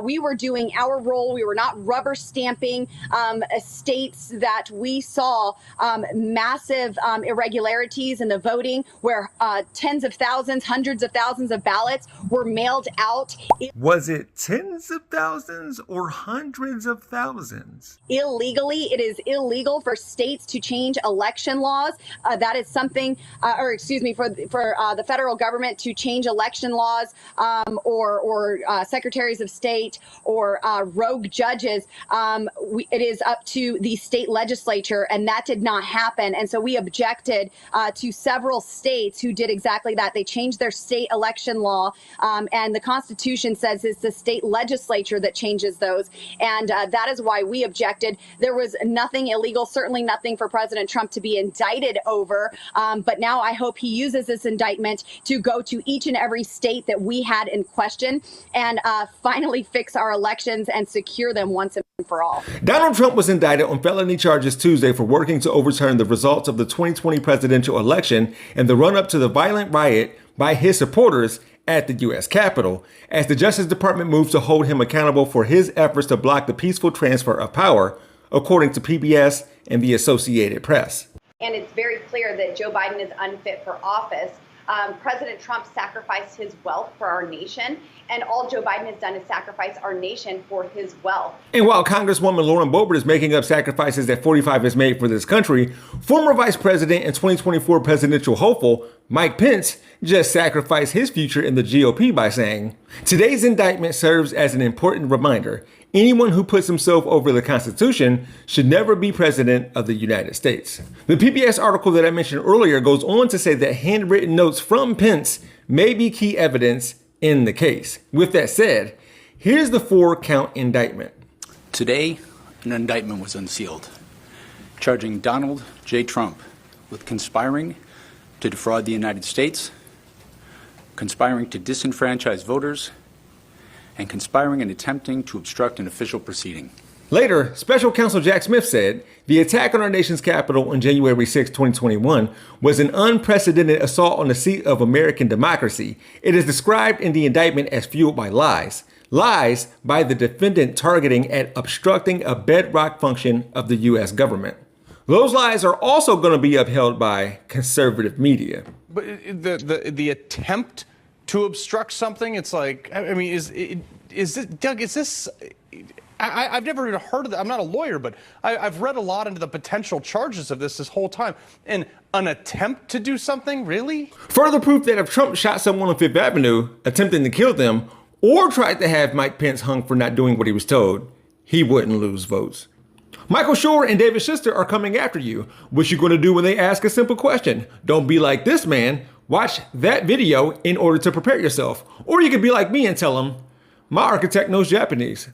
We were doing our role. We were not rubber stamping states that we saw massive irregularities in the voting, where tens of thousands, hundreds of thousands of ballots were mailed out. Was it tens of thousands or hundreds of thousands? Illegally. It is illegal for states to change election laws. That is something, for the federal government to change election laws, or secretaries of state or rogue judges. It is up to the state legislature, and that did not happen. And so we objected to several states who did exactly that. They changed their state election law, and the Constitution says it's the state legislature that changes those. And that is why we objected. There was nothing illegal, certainly nothing for President Trump to be indicted over. But now I hope he uses this indictment to go to each and every state that we had in question and finally fix our elections and secure them once and for all. Donald Trump was indicted on felony charges Tuesday for working to overturn the results of the 2020 presidential election and the run-up to the violent riot by his supporters at the U.S. Capitol, as the Justice Department moves to hold him accountable for his efforts to block the peaceful transfer of power, according to PBS and the Associated Press. And it's very clear that Joe Biden is unfit for office. President Trump sacrificed his wealth for our nation, and all Joe Biden has done is sacrifice our nation for his wealth. And while Congresswoman Lauren Boebert is making up sacrifices that 45 has made for this country, former Vice President and 2024 presidential hopeful Mike Pence just sacrificed his future in the GOP by saying, "Today's indictment serves as an important reminder. Anyone who puts himself over the Constitution should never be president of the United States." The PBS article that I mentioned earlier goes on to say that handwritten notes from Pence may be key evidence in the case. With that said, here's the 4-count indictment. Today, an indictment was unsealed, charging Donald J. Trump with conspiring to defraud the United States, conspiring to disenfranchise voters, and conspiring and attempting to obstruct an official proceeding. Later, Special Counsel Jack Smith said the attack on our nation's capital on January 6, 2021 was an unprecedented assault on the seat of American democracy. It is described in the indictment as fueled by lies. Lies by the defendant targeting at obstructing a bedrock function of the U.S. government. Those lies are also going to be upheld by conservative media. But the attempt to obstruct something, it's like, I mean, is this, Doug, is this, I've never even heard of that. I'm not a lawyer, but I've read a lot into the potential charges of this whole time. And an attempt to do something, really? Further proof that if Trump shot someone on Fifth Avenue, attempting to kill them, or tried to have Mike Pence hung for not doing what he was told, he wouldn't lose votes. Michael Shore and David Schuster are coming after you. What you going to do when they ask a simple question? Don't be like this man. Watch that video in order to prepare yourself. Or you could be like me and tell them, my architect knows Japanese.